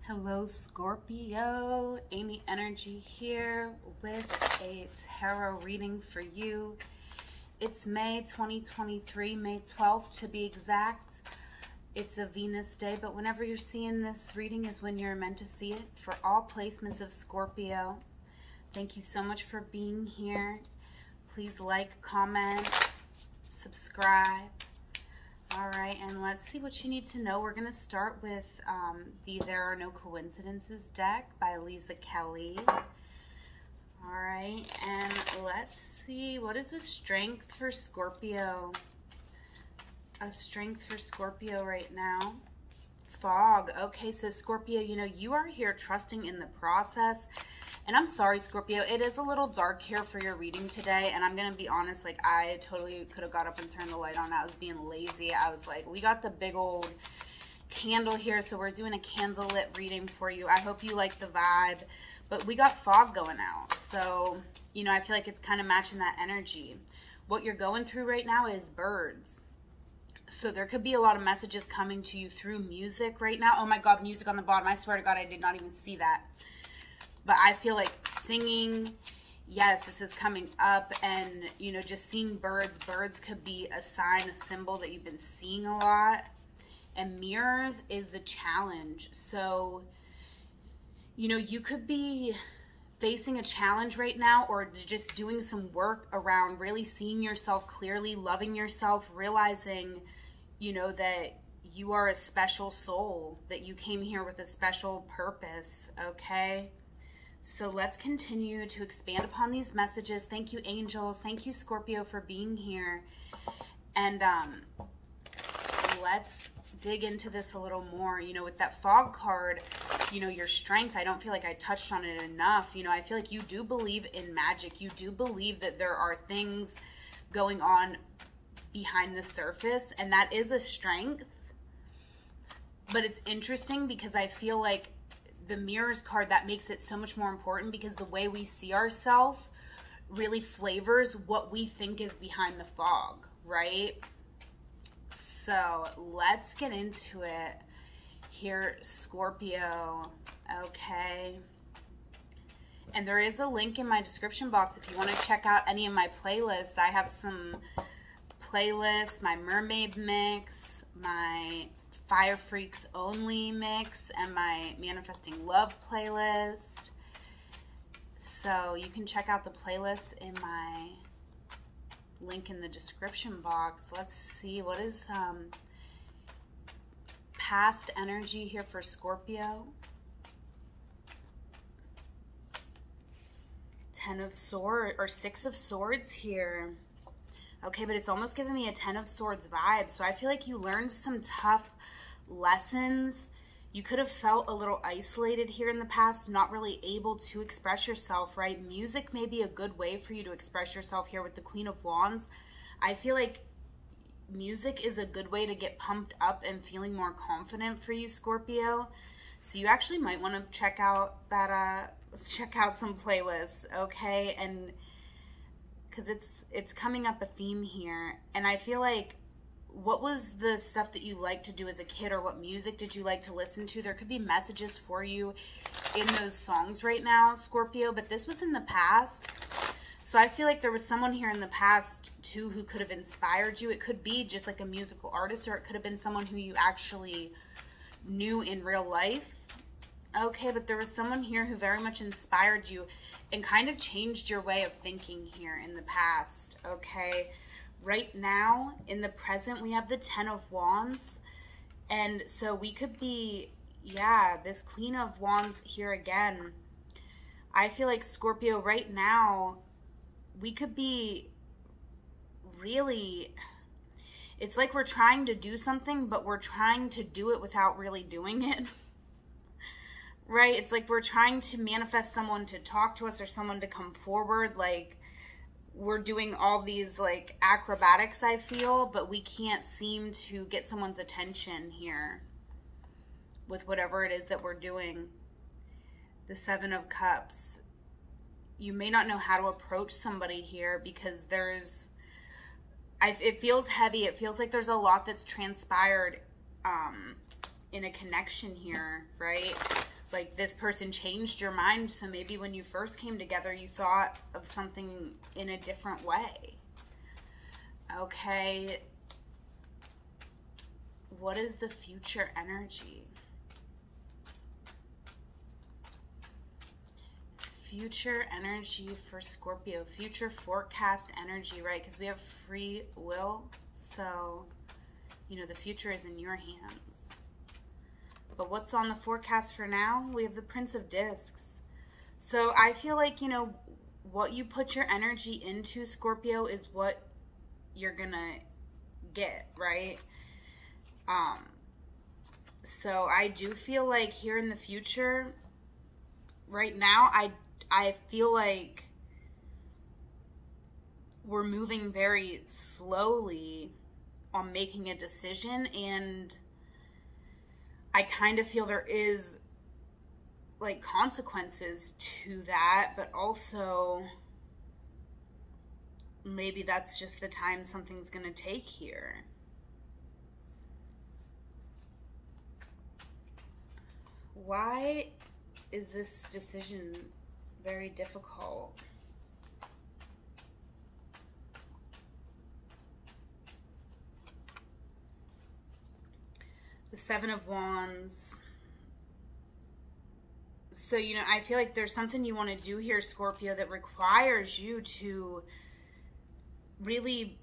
Hello Scorpio, Amy Energy here with a tarot reading for you. It's May 2023, May 12th to be exact. It's a Venus day, but whenever you're seeing this reading is when you're meant to see it. For all placements of Scorpio, thank you so much for being here. Please like, comment, subscribe. All right, and let's see what you need to know. We're going to start with the There Are No Coincidences deck by Lisa Kelly. All right, and let's see, what is the strength for Scorpio? A strength for Scorpio right now. Fog. Okay, so Scorpio, you are here trusting in the process. And I'm sorry, Scorpio, it is a little dark here for your reading today. And I'm going to be honest, like, I totally could have got up and turned the light on. I was being lazy. I was like, we got the big old candle here, so we're doing a candlelit reading for you. I hope you like the vibe. But we got fog going out. So, I feel like it's kind of matching that energy. What you're going through right now is birds. So there could be a lot of messages coming to you through music right now. Oh my God, music on the bottom. I swear to God, I did not even see that. But I feel like singing, yes, this is coming up. And, just seeing birds. Birds could be a sign, a symbol that you've been seeing a lot. And mirrors is the challenge. So, you could be facing a challenge right now, or just doing some work around really seeing yourself clearly, loving yourself, realizing, that you are a special soul, that you came here with a special purpose, okay? So let's continue to expand upon these messages. Thank you, angels. Thank you, Scorpio, for being here. And let's dig into this a little more. With that fog card, your strength, I don't feel like I touched on it enough. I feel like you do believe in magic. You do believe that there are things going on behind the surface, and that is a strength. But it's interesting because I feel like the mirrors card, that makes it so much more important, because the way we see ourselves really flavors what we think is behind the fog, right? So let's get into it here, Scorpio. Okay. And there is a link in my description box if you want to check out any of my playlists. I have some playlists, my mermaid mix, my Fire Freaks Only mix, and my Manifesting Love playlist. So you can check out the playlist in my link in the description box. Let's see, what is past energy here for Scorpio? 10 of Swords, or 6 of Swords here. Okay, but it's almost giving me a 10 of Swords vibe. So I feel like you learned some tough lessons. You could have felt a little isolated here in the past, not really able to express yourself, right? Music may be a good way for you to express yourself here with the Queen of Wands. I feel like music is a good way to get pumped up and feeling more confident for you, Scorpio. So you actually might want to check out that, check out some playlists, okay? And because it's coming up a theme here, and I feel like, what was the stuff that you liked to do as a kid, or what music did you like to listen to? There could be messages for you in those songs right now, Scorpio, but this was in the past. So I feel like there was someone here in the past too who could have inspired you. It could be just like a musical artist, or it could have been someone who you actually knew in real life. Okay, but there was someone here who very much inspired you and kind of changed your way of thinking here in the past, okay? Right now, in the present, we have the 10 of Wands. And so we could be, yeah, this Queen of Wands here again. I feel like, Scorpio, right now, we could be really, it's like we're trying to do something, but we're trying to do it without really doing it. Right? It's like we're trying to manifest someone to talk to us, or someone to come forward. Like, we're doing all these like acrobatics, I feel, but we can't seem to get someone's attention here with whatever it is that we're doing. The 7 of Cups. You may not know how to approach somebody here, because it feels heavy. It feels like there's a lot that's transpired in a connection here, right? Like this person changed your mind. So maybe when you first came together, you thought of something in a different way. Okay. What is the future energy? Future energy for Scorpio. Future forecast energy, right? Because we have free will. So, you know, the future is in your hands. But what's on the forecast for now? We have the Prince of Discs. So I feel like, you know, what you put your energy into, Scorpio, is what you're gonna get, right? So I do feel like here in the future, right now, I feel like we're moving very slowly on making a decision, and I kind of feel there is like consequences to that, but also maybe that's just the time something's going to take here. Why is this decision very difficult? The Seven of Wands. So, you know, I feel like there's something you want to do here, Scorpio, that requires you to really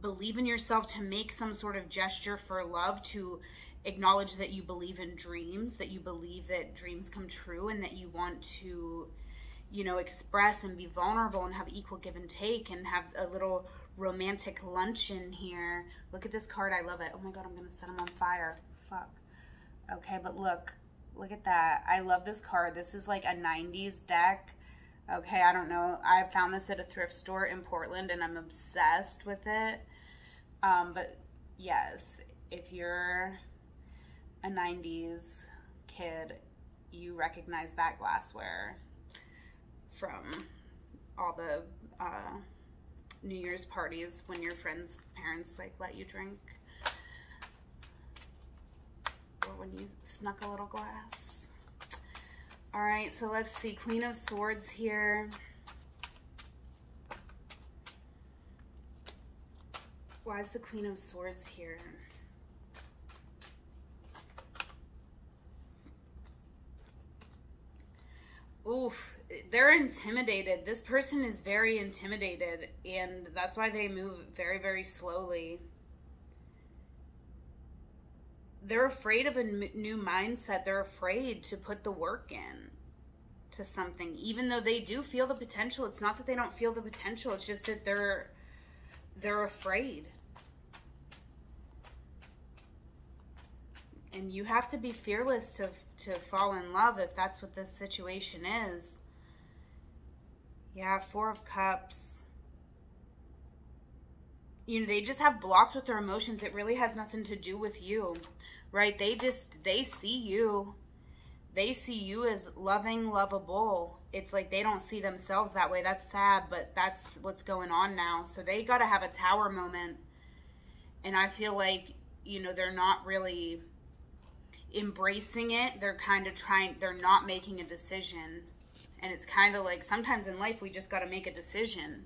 believe in yourself, to make some sort of gesture for love, to acknowledge that you believe in dreams, that you believe that dreams come true, and that you want to, you know, express and be vulnerable and have equal give and take and have a little romantic luncheon here. Look at this card. I love it. Oh my God, I'm going to set him on fire. Fuck. Okay, but look at that. I love this card. This is like a 90s deck. Okay, I don't know. I found this at a thrift store in Portland and I'm obsessed with it. But yes, if you're a 90s kid, you recognize that glassware from all the New Year's parties when your friends' parents like let you drink, or when you snuck a little glass. All right, so let's see, Queen of Swords here. Why is the Queen of Swords here? Oof, they're intimidated. This person is very intimidated, and that's why they move very, very slowly. They're afraid of a new mindset. They're afraid to put the work in to something, even though they do feel the potential. It's not that they don't feel the potential. It's just that they're afraid. And you have to be fearless to fall in love if that's what this situation is. Yeah, Four of Cups. You know, they just have blocks with their emotions. It really has nothing to do with you, right? They see you. They see you as loving, lovable. It's like they don't see themselves that way. That's sad, but that's what's going on now. So they got to have a tower moment. And I feel like, you know, they're not really embracing it. They're kind of they're not making a decision. And it's kind of like sometimes in life we just got to make a decision.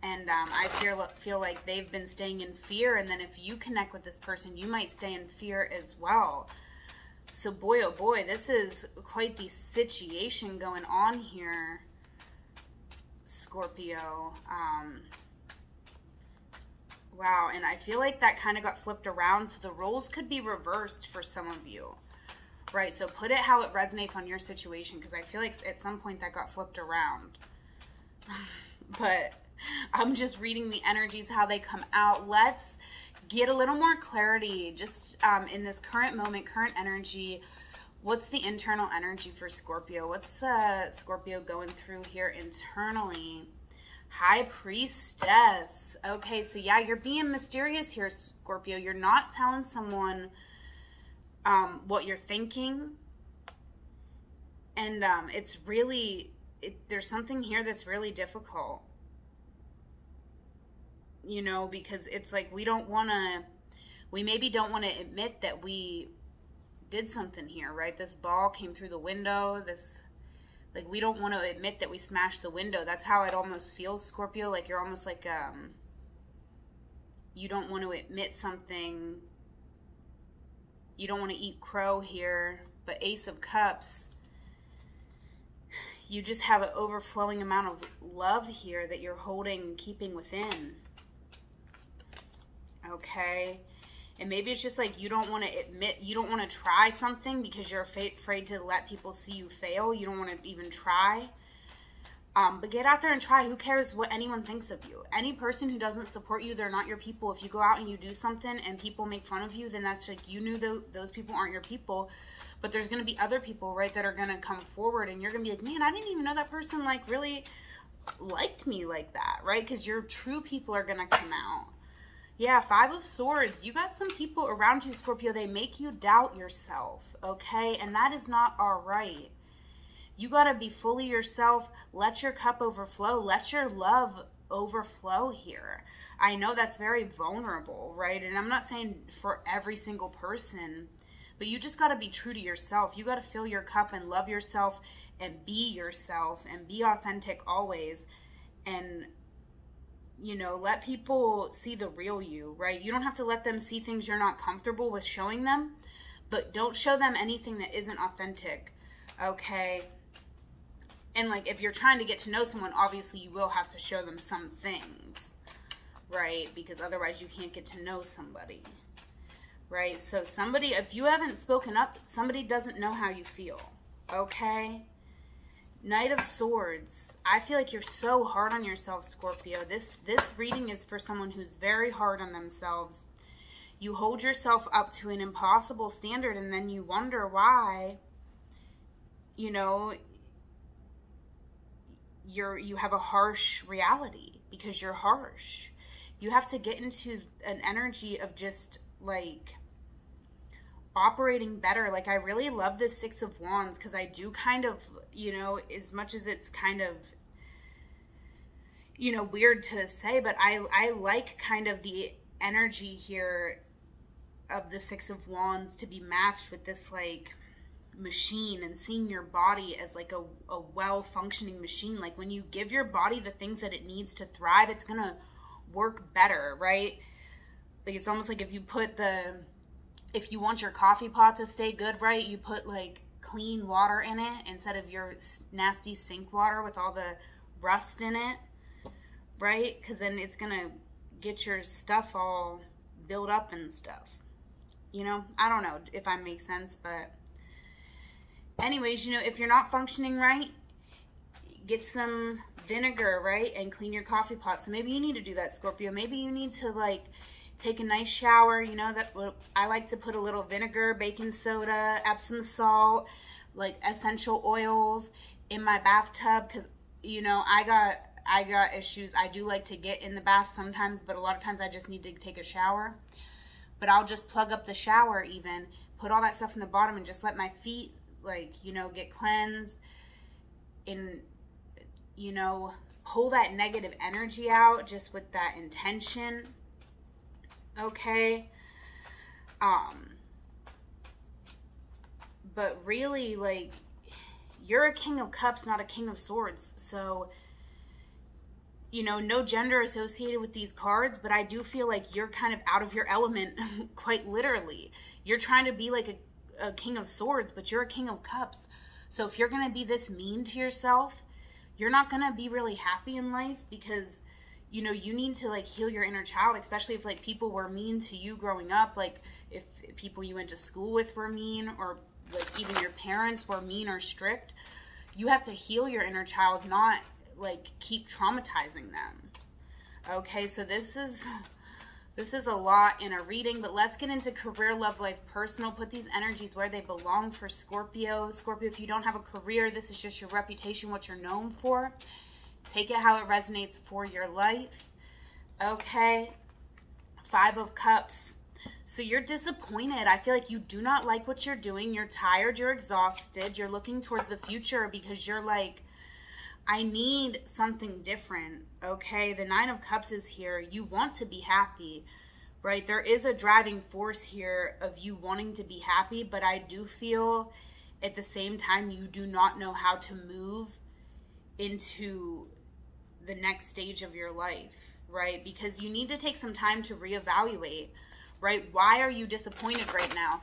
And I feel like they've been staying in fear, and then if you connect with this person, you might stay in fear as well. So boy, oh boy, this is quite the situation going on here, Scorpio. Wow, and I feel like that kind of got flipped around, so the roles could be reversed for some of you, right? So put it how it resonates on your situation, because I feel like at some point that got flipped around. But I'm just reading the energies, how they come out. Let's get a little more clarity just in this current moment, current energy. What's the internal energy for Scorpio? What's Scorpio going through here internally? High Priestess. Okay, so yeah, you're being mysterious here, Scorpio. You're not telling someone what you're thinking. And it's really, there's something here that's really difficult. You know, because it's like we don't want We maybe don't want to admit that we did something here, right? This ball came through the window. Like, we don't want to admit that we smashed the window. That's how it almost feels, Scorpio. Like, you're almost like, you don't want to admit something. You don't want to eat crow here. But Ace of Cups, you just have an overflowing amount of love here that you're holding and keeping within. Okay? And maybe it's just like you don't want to admit, you don't want to try something because you're afraid to let people see you fail. You don't want to even try. But get out there and try. Who cares what anyone thinks of you? Any person who doesn't support you, they're not your people. If you go out and you do something and people make fun of you, then that's like, you knew those people aren't your people. But there's going to be other people, right, that are going to come forward, and you're going to be like, man, I didn't even know that person, like, really liked me like that, right? Because your true people are going to come out. Yeah, Five of Swords. You got some people around you, Scorpio. They make you doubt yourself, okay? And that is not all right. You got to be fully yourself. Let your cup overflow. Let your love overflow here. I know that's very vulnerable, right? And I'm not saying for every single person, but you just got to be true to yourself. You got to fill your cup and love yourself and be yourself and be authentic always. And, you know, let people see the real you, right? You don't have to let them see things you're not comfortable with showing them, but don't show them anything that isn't authentic, okay? And, like, if you're trying to get to know someone, obviously you will have to show them some things, right? Because otherwise you can't get to know somebody. Right? So somebody, if you haven't spoken up, somebody doesn't know how you feel. Okay? Knight of Swords. I feel like you're so hard on yourself, Scorpio. This reading is for someone who's very hard on themselves. You hold yourself up to an impossible standard, and then you wonder why, you know, you have a harsh reality because you're harsh. You have to get into an energy of just, like, operating better. Like, I really love this Six of Wands because I do kind of, you know, as much as it's kind of, you know, weird to say, but I like kind of the energy here of the Six of Wands to be matched with this, like, machine, and seeing your body as like a well-functioning machine. Like, when you give your body the things that it needs to thrive, it's gonna work better, right? Like, it's almost like if you put if you want your coffee pot to stay good, right, you put, like, clean water in it instead of your nasty sink water with all the rust in it, right? Because then it's going to get your stuff all built up and stuff. You know, I don't know if I make sense, but anyways, you know, if you're not functioning right, get some vinegar, right, and clean your coffee pot. So maybe you need to do that, Scorpio. Maybe you need to, like, take a nice shower. You know, that I like to put a little vinegar, baking soda, Epsom salt, like essential oils in my bathtub, because, you know, I got issues. I do like to get in the bath sometimes, but a lot of times I just need to take a shower. But I'll just plug up the shower, even put all that stuff in the bottom, and just let my feet, like, you know, get cleansed, and, you know, pull that negative energy out just with that intention. Okay? But really, like, you're a King of Cups, not a King of Swords. So, you know, no gender associated with these cards, but I do feel like you're kind of out of your element, quite literally. You're trying to be like a King of Swords, but you're a King of Cups. So if you're going to be this mean to yourself, you're not going to be really happy in life, because, you know, you need to, like, heal your inner child, especially if, like, people were mean to you growing up. Like, if people you went to school with were mean, or, like, even your parents were mean or strict. You have to heal your inner child, not, like, keep traumatizing them. Okay, so this is a lot in a reading, but let's get into career, love, life, personal. Put these energies where they belong for Scorpio. Scorpio, if you don't have a career, this is just your reputation, what you're known for. Take it how it resonates for your life. Okay. Five of Cups. So you're disappointed. I feel like you do not like what you're doing. You're tired. You're exhausted. You're looking towards the future because you're like, I need something different. Okay. The Nine of Cups is here. You want to be happy, right? There is a driving force here of you wanting to be happy, but I do feel at the same time you do not know how to move into the next stage of your life, right? Because you need to take some time to reevaluate, right? Why are you disappointed right now?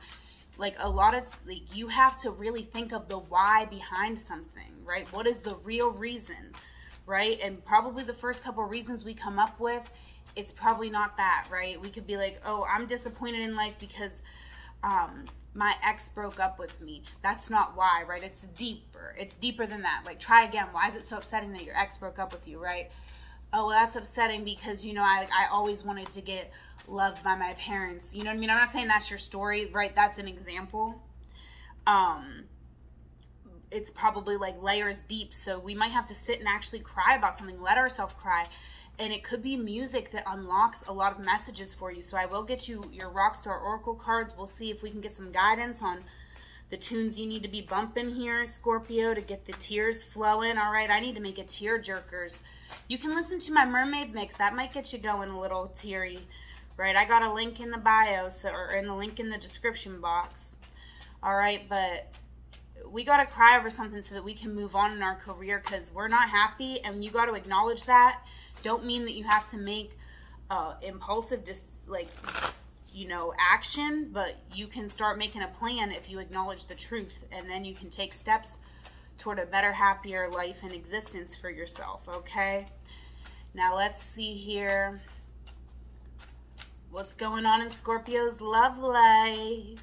Like a lot of, like, you have to really think of the why behind something, right? What is the real reason, right? And probably the first couple of reasons we come up with, it's probably not that, right? We could be like, oh, I'm disappointed in life because my ex broke up with me. That's not why, right? It's deeper. It's deeper than that. Like, try again. Why is it so upsetting that your ex broke up with you, right? Oh, well, that's upsetting because, you know, I always wanted to get loved by my parents. You know what I mean? I'm not saying that's your story, right? That's an example. It's probably like layers deep. So we might have to sit and actually cry about something, let ourselves cry. And it could be music that unlocks a lot of messages for you. So I will get you your Rockstar Oracle cards. We'll see if we can get some guidance on the tunes you need to be bumping here, Scorpio, to get the tears flowing. All right, I need to make a tear jerkers. You can listen to my mermaid mix. That might get you going a little teary, right? I got a link in the bio, or in the link in the description box. All right, but we got to cry over something so that we can move on in our career, because we're not happy, and you got to acknowledge that. Don't mean that you have to make impulsive, action, but you can start making a plan if you acknowledge the truth, and then you can take steps toward a better, happier life and existence for yourself, okay? Now let's see here what's going on in Scorpio's love life.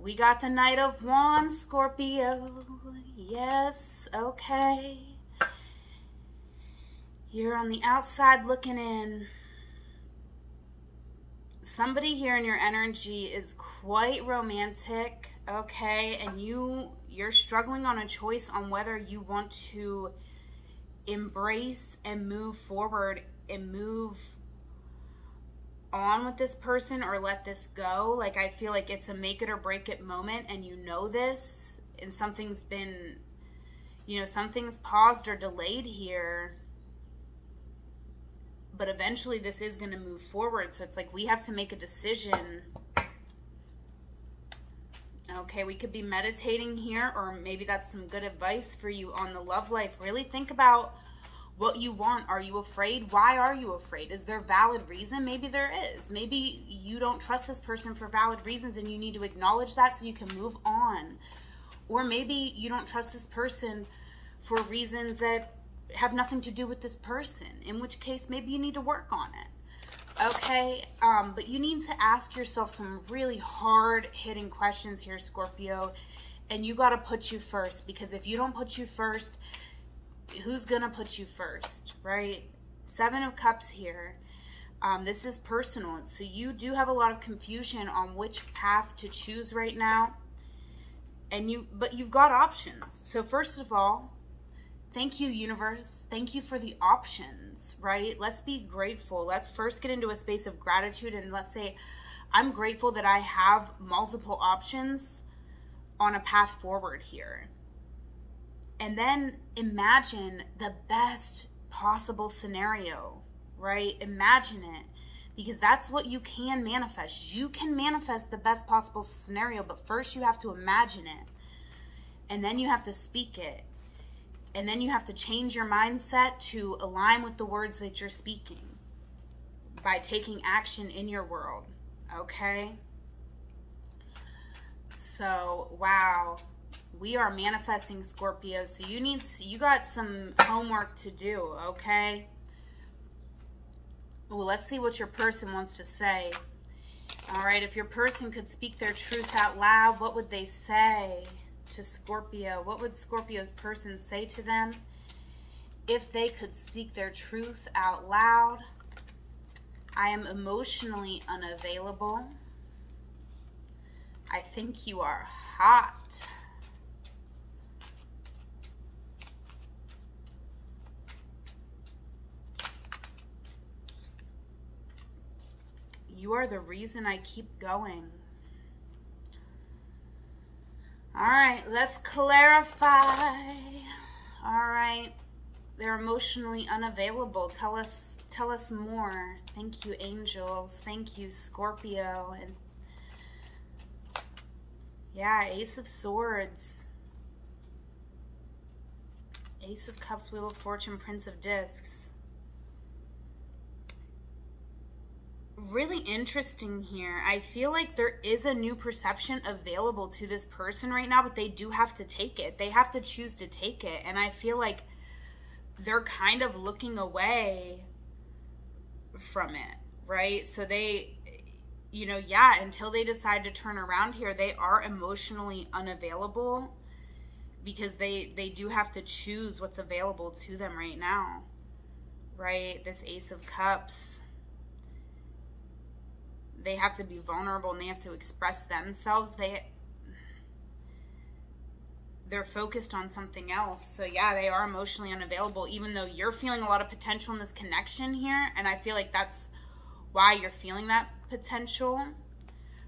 We got the Knight of Wands, Scorpio. Yes, okay. You're on the outside looking in. Somebody here in your energy is quite romantic, okay? And you're struggling on a choice on whether you want to embrace and move forward and move on with this person or let this go. Like, I feel like it's a make it or break it moment, and you know this, and something's been, something's paused or delayed here. But eventually this is going to move forward. So it's like we have to make a decision. Okay, we could be meditating here, or maybe that's some good advice for you on the love life. Really think about what you want. Are you afraid? Why are you afraid? Is there valid reason? Maybe there is. Maybe you don't trust this person for valid reasons, and you need to acknowledge that so you can move on. Or maybe you don't trust this person for reasons that have nothing to do with this person, in which case maybe you need to work on it, okay? But you need to ask yourself some really hard-hitting questions here, Scorpio, and you got to put you first, because if you don't put you first, who's gonna put you first, right? 7 of Cups here. This is personal, so you do have a lot of confusion on which path to choose right now, but you've got options. So first of all, thank you, universe. Thank you for the options, right? Let's be grateful. Let's first get into a space of gratitude, and let's say, I'm grateful that I have multiple options on a path forward here. And then imagine the best possible scenario, right? Imagine it, because that's what you can manifest. You can manifest the best possible scenario, but first you have to imagine it, and then you have to speak it. And then you have to change your mindset to align with the words that you're speaking by taking action in your world, okay? So, wow, we are manifesting, Scorpio. So you got some homework to do, okay? Well, let's see what your person wants to say. All right, if your person could speak their truth out loud, what would they say to Scorpio? What would Scorpio's person say to them if they could speak their truth out loud? I am emotionally unavailable. I think you are hot. You are the reason I keep going. All right, let's clarify. All right, They're emotionally unavailable. Tell us more. Thank you, angels. Thank you, Scorpio. And yeah, Ace of Swords, Ace of Cups, Wheel of Fortune, Prince of Discs. Really interesting here. I feel like there is a new perception available to this person right now, but they do have to take it. They have to choose to take it. And I feel like they're kind of looking away from it, right? So they, you know, yeah, until they decide to turn around here, they are emotionally unavailable because they do have to choose what's available to them right now, right? This Ace of Cups, they have to be vulnerable and they have to express themselves. They're focused on something else. So yeah, they are emotionally unavailable, even though you're feeling a lot of potential in this connection here. And I feel like that's why you're feeling that potential,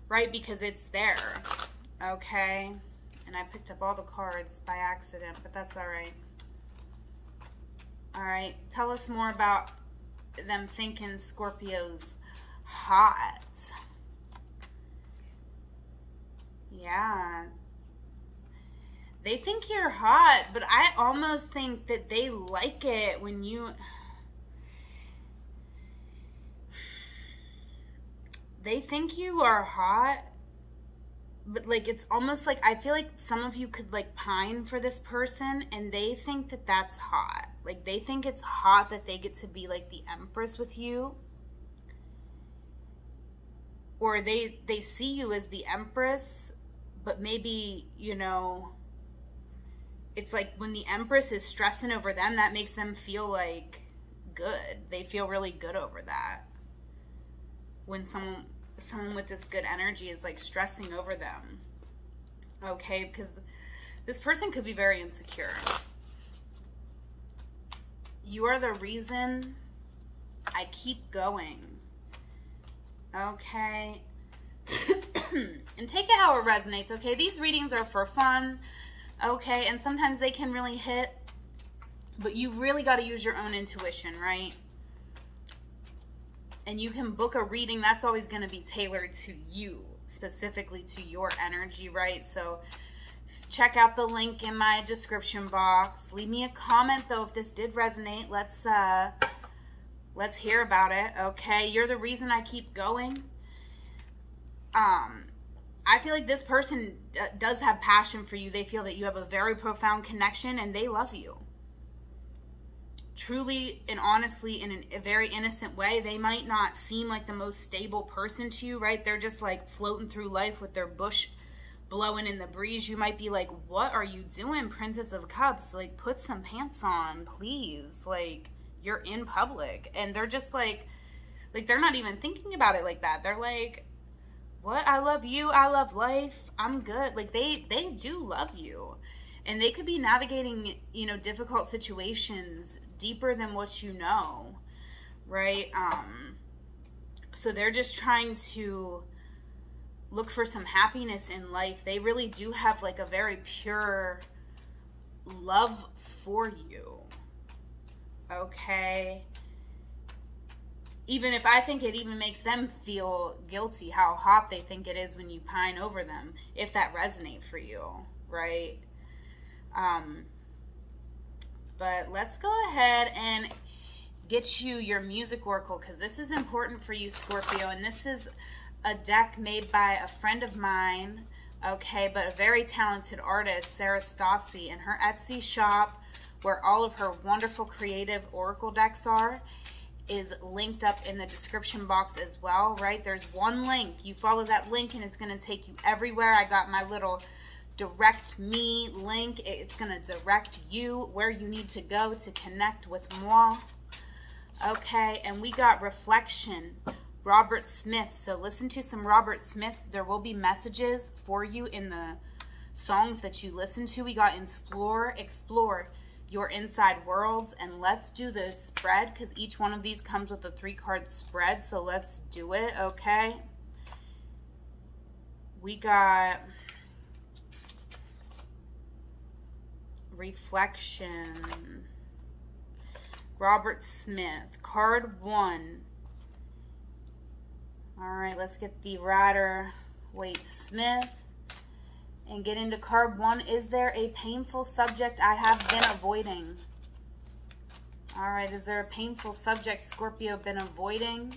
right? Because it's there, okay? And I picked up all the cards by accident, but that's all right. All right, tell us more about them thinking Scorpio's hot. Yeah. They think you're hot, but I almost think that they like it when you... They think you are hot, but like it's almost like I feel like some of you could like pine for this person and they think that that's hot. Like they think it's hot that they get to be like the Empress with you. Or they see you as the Empress, but maybe, you know, it's like when the Empress is stressing over them, that makes them feel like good. They feel really good over that. When someone with this good energy is like stressing over them. Okay, because this person could be very insecure. You are the reason I keep going. Okay. And take it how it resonates, okay? These readings are for fun, okay? And sometimes they can really hit, but you really got to use your own intuition, right? And you can book a reading that's always going to be tailored to you, specifically to your energy, right? So check out the link in my description box. Leave me a comment, though, if this did resonate. Let's hear about it, okay? You're the reason I keep going. I feel like this person does have passion for you. They feel that you have a very profound connection and they love you. Truly and honestly, in a very innocent way. They might not seem like the most stable person to you, right? They're just like floating through life with their bush blowing in the breeze. You might be like, what are you doing, Princess of Cups? Like, put some pants on, please. Like, you're in public. And they're just like they're not even thinking about it like that. They're like, what? I love you. I love life. I'm good. Like, they do love you. And they could be navigating, you know, difficult situations deeper than what you know, right? So they're just trying to look for some happiness in life. They really do have like a very pure love for you, okay? Even if I think it even makes them feel guilty how hot they think it is when you pine over them, if that resonates for you, right? But let's go ahead and get you your music oracle, because this is important for you, Scorpio. And this is a deck made by a friend of mine, okay, but a very talented artist, Sarah Stassi, and her Etsy shop, where all of her wonderful creative oracle decks are, is linked up in the description box as well, right? There's one link. You follow that link and it's going to take you everywhere. I got my little direct me link. It's going to direct you where you need to go to connect with moi. Okay, and we got reflection, Robert Smith. So listen to some Robert Smith. There will be messages for you in the songs that you listen to. We got explore your inside worlds. And let's do the spread, because each one of these comes with a 3-card spread. So let's do it, okay? We got reflection. Robert Smith. Card 1. All right, let's get the Rider-Waite-Smith and get into card 1. Is there a painful subject I have been avoiding? All right, is there a painful subject Scorpio been avoiding?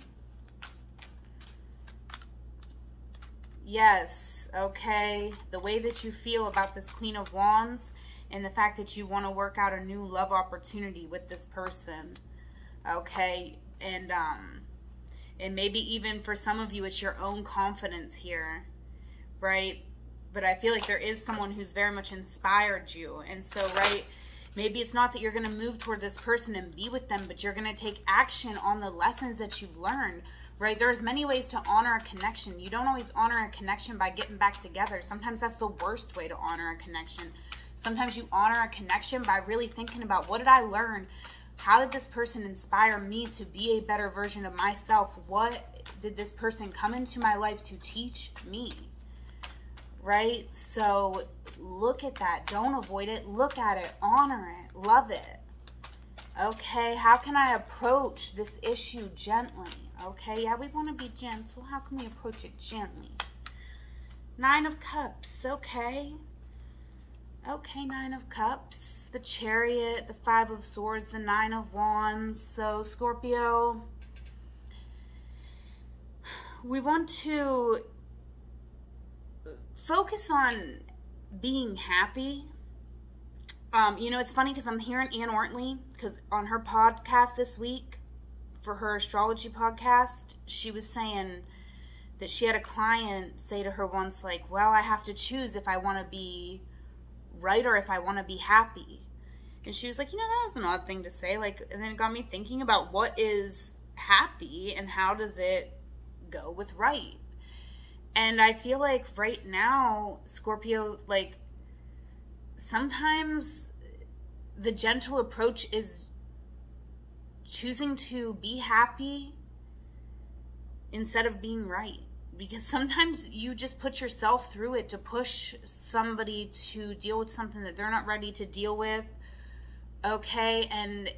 Yes, okay. The way that you feel about this Queen of Wands and the fact that you want to work out a new love opportunity with this person, okay? And maybe even for some of you, it's your own confidence here, right? But I feel like there is someone who's very much inspired you. And so, right, maybe it's not that you're going to move toward this person and be with them, but you're going to take action on the lessons that you've learned, right? There's many ways to honor a connection. You don't always honor a connection by getting back together. Sometimes that's the worst way to honor a connection. Sometimes you honor a connection by really thinking about, what did I learn? How did this person inspire me to be a better version of myself? What did this person come into my life to teach me? Right? So look at that. Don't avoid it. Look at it. Honor it. Love it. Okay, how can I approach this issue gently? Okay, yeah, we want to be gentle. How can we approach it gently? 9 of Cups. Okay. Okay, 9 of Cups, the Chariot, the 5 of Swords, the 9 of Wands. So, Scorpio, we want to focus on being happy. You know, it's funny because I'm hearing Ann Ortley, because on her podcast this week, for her astrology podcast, she was saying that she had a client say to her once, like, well, I have to choose if I want to be right or if I want to be happy. And she was like, you know, that was an odd thing to say. Like, and then it got me thinking about what is happy and how does it go with right. And I feel like right now, Scorpio, like, sometimes the gentle approach is choosing to be happy instead of being right. Because sometimes you just put yourself through it to push somebody to deal with something that they're not ready to deal with, okay? And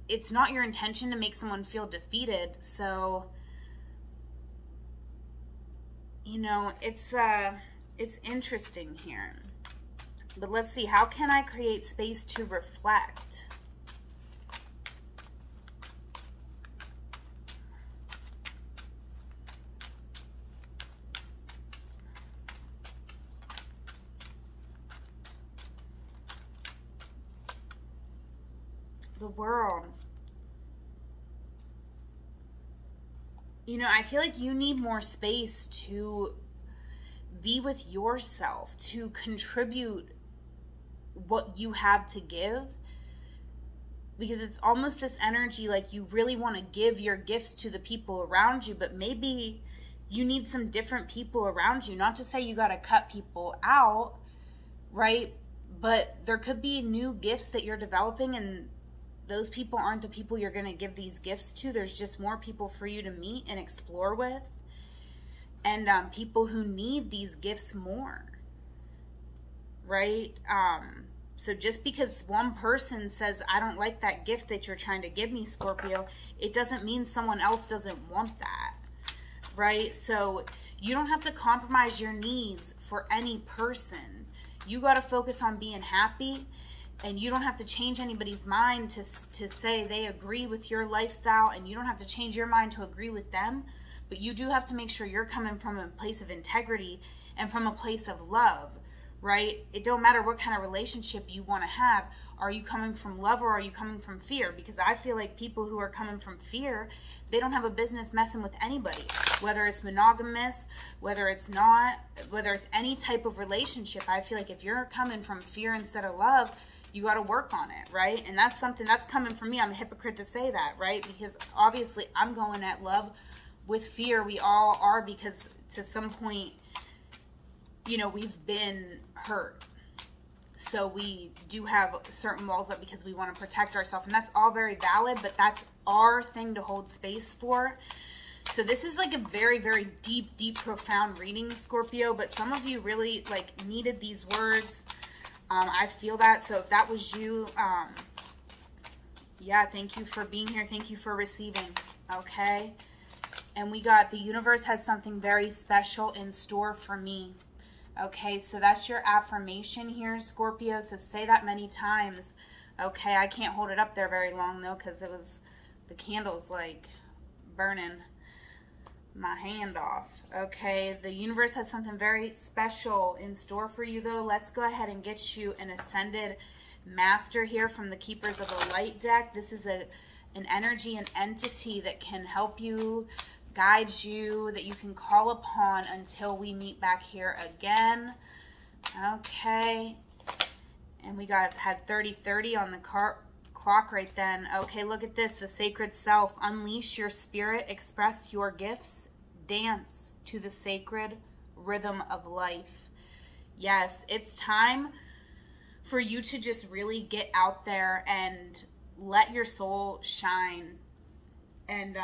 it's not your intention to make someone feel defeated. So, you know, it's interesting here. But let's see, how can I create space to reflect? The World. You know, I feel like you need more space to be with yourself, to contribute what you have to give, because it's almost this energy like you really want to give your gifts to the people around you, but maybe you need some different people around you. Not to say you got to cut people out, right? But there could be new gifts that you're developing, and those people aren't the people you're going to give these gifts to. There's just more people for you to meet and explore with, and people who need these gifts more, right? So just because one person says, I don't like that gift that you're trying to give me, Scorpio, it doesn't mean someone else doesn't want that, right? So you don't have to compromise your needs for any person. You got to focus on being happy. And you don't have to change anybody's mind to say they agree with your lifestyle, and you don't have to change your mind to agree with them. But you do have to make sure you're coming from a place of integrity and from a place of love, right? It don't matter what kind of relationship you want to have. Are you coming from love or are you coming from fear? Because I feel like people who are coming from fear, they don't have a business messing with anybody, whether it's monogamous, whether it's not, whether it's any type of relationship. I feel like if you're coming from fear instead of love, you got to work on it, right? And that's something that's coming from me. I'm a hypocrite to say that, right? Because obviously I'm going at love with fear. We all are, because to some point, you know, we've been hurt. So we do have certain walls up because we want to protect ourselves. And that's all very valid, but that's our thing to hold space for. So this is like a very, very deep, deep, profound reading, Scorpio. But some of you really like needed these words. I feel that. So if that was you, Yeah, thank you for being here. Thank you for receiving. Okay. And we got the universe has something very special in store for me. Okay, so that's your affirmation here, Scorpio. So say that many times. Okay, I can't hold it up there very long though, because the candle's like burning my hand off. Okay, the universe has something very special in store for you though. Let's go ahead and get you an Ascended Master here from the Keepers of the Light deck. This is an energy, an entity that can help you, guide you, that you can call upon until we meet back here again. Okay, and we had 3030 on the clock right then. Okay, look at this, the sacred self. Unleash your spirit, express your gifts, dance to the sacred rhythm of life. Yes, it's time for you to just really get out there and let your soul shine. And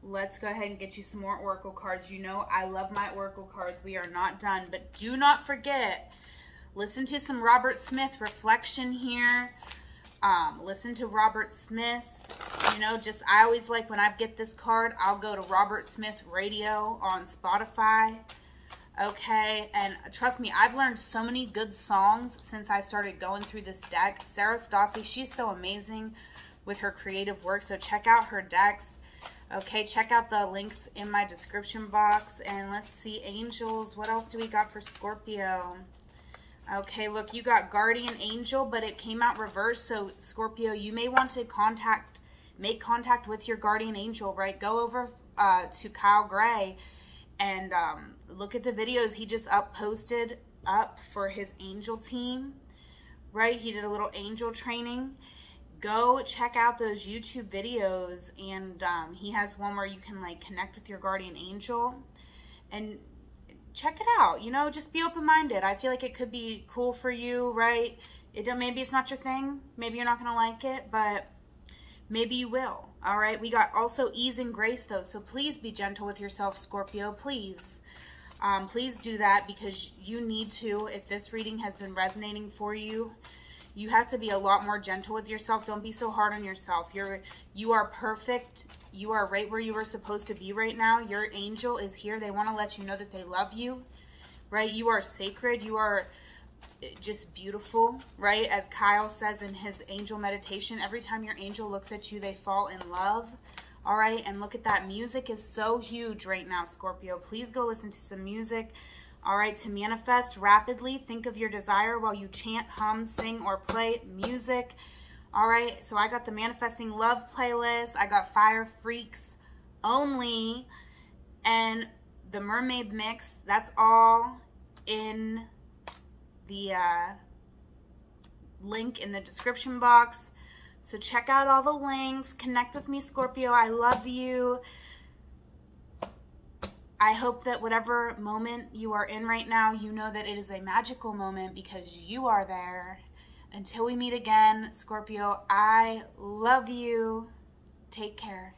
let's go ahead and get you some more oracle cards. You know I love my oracle cards. We are not done, but do not forget, listen to some Robert Smith reflection here. Listen to Robert Smith. You know, just I always like when I get this card, I'll go to Robert Smith Radio on Spotify. Okay, and trust me, I've learned so many good songs since I started going through this deck. Sarah Stassi, she's so amazing with her creative work, so check out her decks. Okay, check out the links in my description box. And let's see, angels, what else do we got for Scorpio? Okay, look, you got Guardian Angel, but it came out reversed, so Scorpio, you may want to make contact with your Guardian Angel, right? Go over to Kyle Gray and look at the videos he just posted up for his angel team, right? He did a little angel training. Go check out those YouTube videos, and he has one where you can like connect with your guardian angel and check it out. You know, just be open-minded. I feel like it could be cool for you, right? Maybe it's not your thing. Maybe you're not going to like it, but maybe you will. All right, we got also ease and grace though, so please be gentle with yourself, Scorpio. Please do that, because you need to. If this reading has been resonating for you, you have to be a lot more gentle with yourself. Don't be so hard on yourself. You are perfect. You are right where you are supposed to be right now. Your angel is here. They want to let you know that they love you, right? You are sacred. You are just beautiful, right? As Kyle says in his angel meditation, every time your angel looks at you, they fall in love. All right, and look at that. Music is so huge right now, Scorpio. Please go listen to some music. All right, to manifest rapidly, think of your desire while you chant, hum, sing, or play music. All right, so I got the Manifesting Love playlist. I got Fire Freaks Only and the Mermaid Mix. That's all in the link in the description box. So check out all the links. Connect with me, Scorpio. I love you. I hope that whatever moment you are in right now, you know that it is a magical moment because you are there. Until we meet again, Scorpio, I love you. Take care.